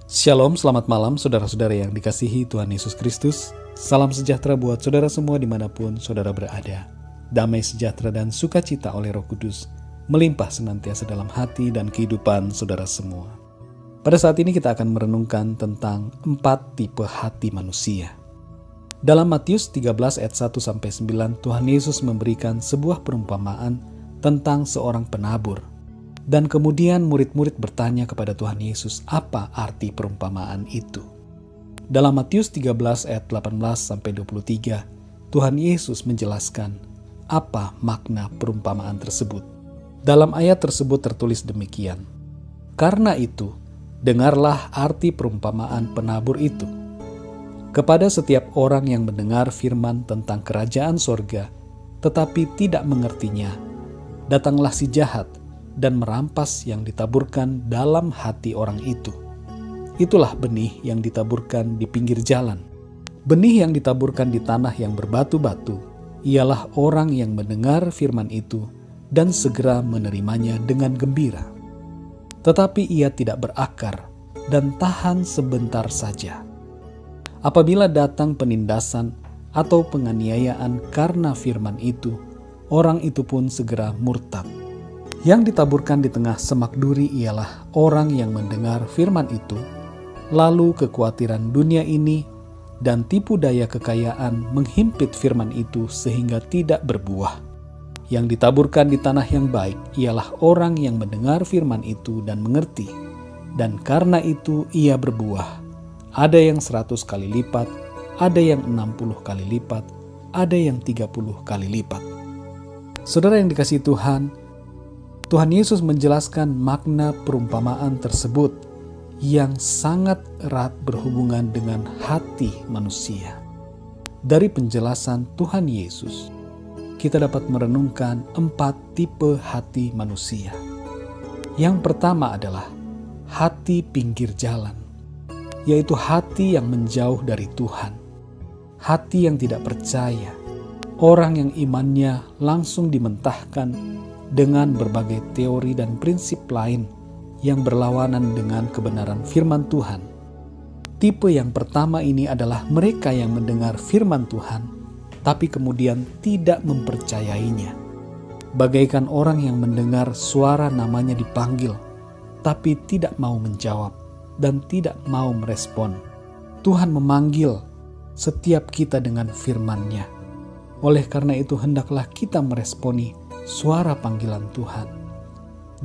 Shalom, selamat malam saudara-saudara yang dikasihi Tuhan Yesus Kristus. Salam sejahtera buat saudara semua dimanapun saudara berada. Damai sejahtera dan sukacita oleh Roh Kudus melimpah senantiasa dalam hati dan kehidupan saudara semua. Pada saat ini kita akan merenungkan tentang 4 tipe hati manusia. Dalam Matius 13 ayat 1-9, Tuhan Yesus memberikan sebuah perumpamaan tentang seorang penabur. Dan kemudian murid-murid bertanya kepada Tuhan Yesus, apa arti perumpamaan itu? Dalam Matius 13 ayat 18-23, Tuhan Yesus menjelaskan apa makna perumpamaan tersebut. Dalam ayat tersebut tertulis demikian, "Karena itu, dengarlah arti perumpamaan penabur itu. Kepada setiap orang yang mendengar firman tentang kerajaan sorga, tetapi tidak mengertinya, datanglah si jahat, dan merampas yang ditaburkan dalam hati orang itu. Itulah benih yang ditaburkan di pinggir jalan. Benih yang ditaburkan di tanah yang berbatu-batu, ialah orang yang mendengar firman itu dan segera menerimanya dengan gembira. Tetapi ia tidak berakar dan tahan sebentar saja. Apabila datang penindasan atau penganiayaan karena firman itu, orang itu pun segera murtad. Yang ditaburkan di tengah semak duri ialah orang yang mendengar firman itu, lalu kekhawatiran dunia ini dan tipu daya kekayaan menghimpit firman itu sehingga tidak berbuah. Yang ditaburkan di tanah yang baik ialah orang yang mendengar firman itu dan mengerti, dan karena itu ia berbuah. Ada yang 100 kali lipat, ada yang 60 kali lipat, ada yang 30 kali lipat." Saudara yang dikasihi Tuhan Yesus menjelaskan makna perumpamaan tersebut yang sangat erat berhubungan dengan hati manusia. Dari penjelasan Tuhan Yesus, kita dapat merenungkan 4 tipe hati manusia. Yang pertama adalah hati pinggir jalan, yaitu hati yang menjauh dari Tuhan, hati yang tidak percaya, orang yang imannya langsung dimentahkan dengan berbagai teori dan prinsip lain yang berlawanan dengan kebenaran firman Tuhan. Tipe yang pertama ini adalah mereka yang mendengar firman Tuhan, tapi kemudian tidak mempercayainya. Bagaikan orang yang mendengar suara namanya dipanggil, tapi tidak mau menjawab dan tidak mau merespon. Tuhan memanggil setiap kita dengan firman-Nya. Oleh karena itu hendaklah kita meresponi suara panggilan Tuhan.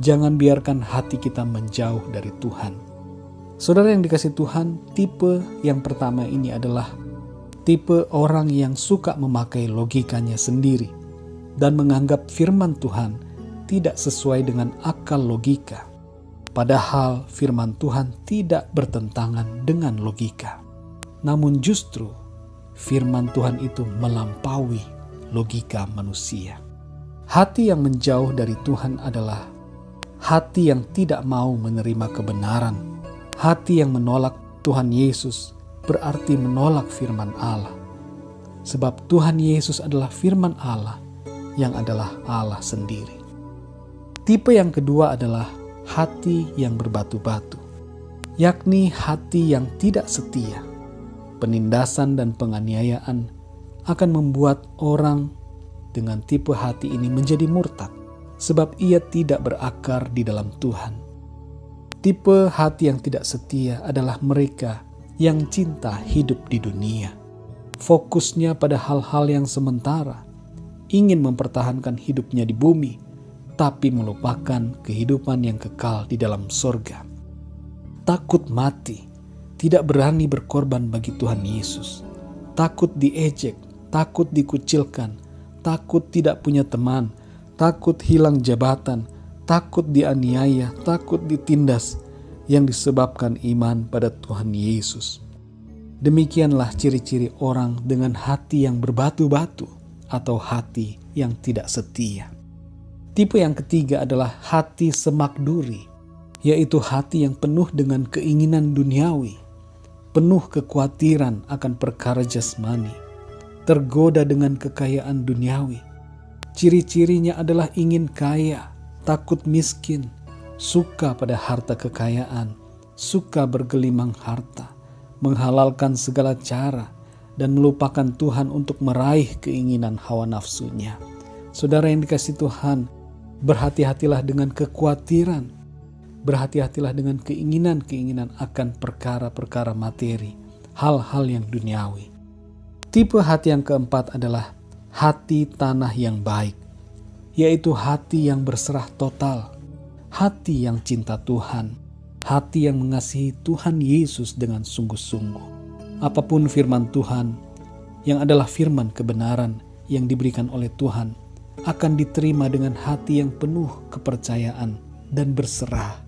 Jangan biarkan hati kita menjauh dari Tuhan. Saudara yang dikasihi Tuhan, tipe yang pertama ini adalah tipe orang yang suka memakai logikanya sendiri dan menganggap firman Tuhan tidak sesuai dengan akal logika. Padahal firman Tuhan tidak bertentangan dengan logika. Namun justru firman Tuhan itu melampaui logika manusia. Hati yang menjauh dari Tuhan adalah hati yang tidak mau menerima kebenaran. Hati yang menolak Tuhan Yesus berarti menolak firman Allah. Sebab Tuhan Yesus adalah firman Allah yang adalah Allah sendiri. Tipe yang kedua adalah hati yang berbatu-batu, yakni hati yang tidak setia. Penindasan dan penganiayaan akan membuat orang dengan tipe hati ini menjadi murtad, sebab ia tidak berakar di dalam Tuhan. Tipe hati yang tidak setia adalah mereka yang cinta hidup di dunia. Fokusnya pada hal-hal yang sementara, ingin mempertahankan hidupnya di bumi, tapi melupakan kehidupan yang kekal di dalam sorga. Takut mati, tidak berani berkorban bagi Tuhan Yesus. Takut diejek, takut dikucilkan, takut tidak punya teman, takut hilang jabatan, takut dianiaya, takut ditindas yang disebabkan iman pada Tuhan Yesus. Demikianlah ciri-ciri orang dengan hati yang berbatu-batu atau hati yang tidak setia. Tipe yang ketiga adalah hati semak duri, yaitu hati yang penuh dengan keinginan duniawi, penuh kekhawatiran akan perkara jasmani, tergoda dengan kekayaan duniawi. Ciri-cirinya adalah ingin kaya, takut miskin, suka pada harta kekayaan, suka bergelimang harta, menghalalkan segala cara, dan melupakan Tuhan untuk meraih keinginan hawa nafsunya. Saudara yang dikasihi Tuhan, berhati-hatilah dengan kekhawatiran, berhati-hatilah dengan keinginan-keinginan akan perkara-perkara materi, hal-hal yang duniawi. Tipe hati yang keempat adalah hati tanah yang baik, yaitu hati yang berserah total, hati yang cinta Tuhan, hati yang mengasihi Tuhan Yesus dengan sungguh-sungguh. Apapun firman Tuhan, yang adalah firman kebenaran yang diberikan oleh Tuhan, akan diterima dengan hati yang penuh kepercayaan dan berserah.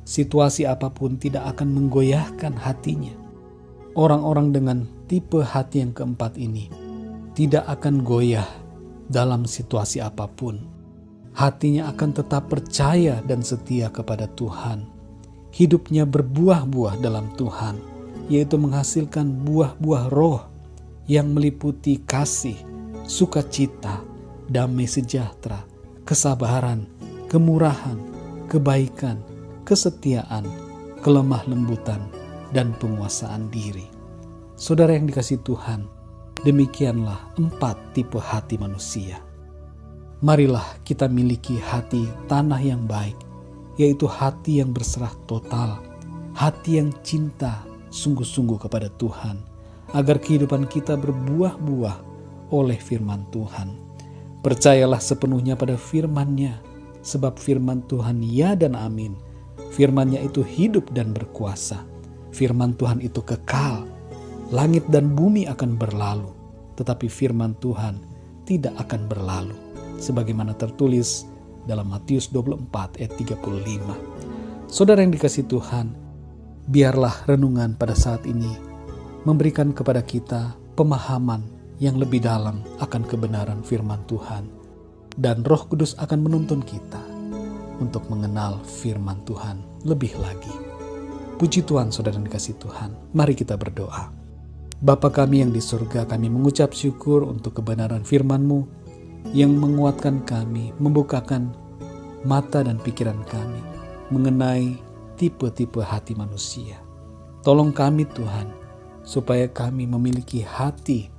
Situasi apapun tidak akan menggoyahkan hatinya. Orang-orang dengan tipe hati yang keempat ini tidak akan goyah dalam situasi apapun. Hatinya akan tetap percaya dan setia kepada Tuhan. Hidupnya berbuah-buah dalam Tuhan, yaitu menghasilkan buah-buah roh yang meliputi kasih, sukacita, damai sejahtera, kesabaran, kemurahan, kebaikan, kesetiaan, kelemah lembutan, dan penguasaan diri. Saudara yang dikasihi Tuhan, demikianlah 4 tipe hati manusia. Marilah kita miliki hati tanah yang baik, yaitu hati yang berserah total, hati yang cinta sungguh-sungguh kepada Tuhan, agar kehidupan kita berbuah-buah oleh firman Tuhan. Percayalah sepenuhnya pada firman-Nya, sebab firman Tuhan ya dan amin. Firman-Nya itu hidup dan berkuasa. Firman Tuhan itu kekal. Langit dan bumi akan berlalu, tetapi firman Tuhan tidak akan berlalu. Sebagaimana tertulis dalam Matius 24 ayat 35. Saudara yang dikasihi Tuhan, biarlah renungan pada saat ini memberikan kepada kita pemahaman yang lebih dalam akan kebenaran firman Tuhan. Dan Roh Kudus akan menuntun kita untuk mengenal firman Tuhan lebih lagi. Puji Tuhan, saudara yang dikasihi Tuhan. Mari kita berdoa. Bapa kami yang di surga, kami mengucap syukur untuk kebenaran firman-Mu yang menguatkan kami, membukakan mata dan pikiran kami mengenai tipe-tipe hati manusia. Tolong kami Tuhan, supaya kami memiliki hati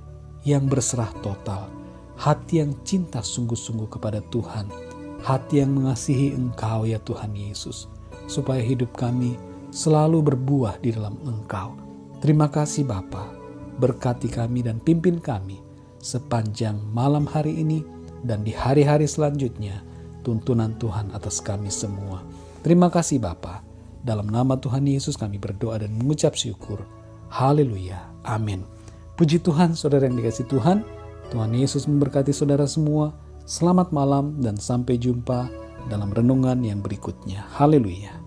yang berserah total, hati yang cinta sungguh-sungguh kepada Tuhan, hati yang mengasihi Engkau ya Tuhan Yesus, supaya hidup kami selalu berbuah di dalam Engkau. Terima kasih Bapa, berkati kami dan pimpin kami sepanjang malam hari ini dan di hari-hari selanjutnya. Tuntunan Tuhan atas kami semua. Terima kasih Bapa, dalam nama Tuhan Yesus kami berdoa dan mengucap syukur. Haleluya, amin. Puji Tuhan, saudara yang dikasihi Tuhan. Tuhan Yesus memberkati saudara semua. Selamat malam dan sampai jumpa dalam renungan yang berikutnya. Haleluya.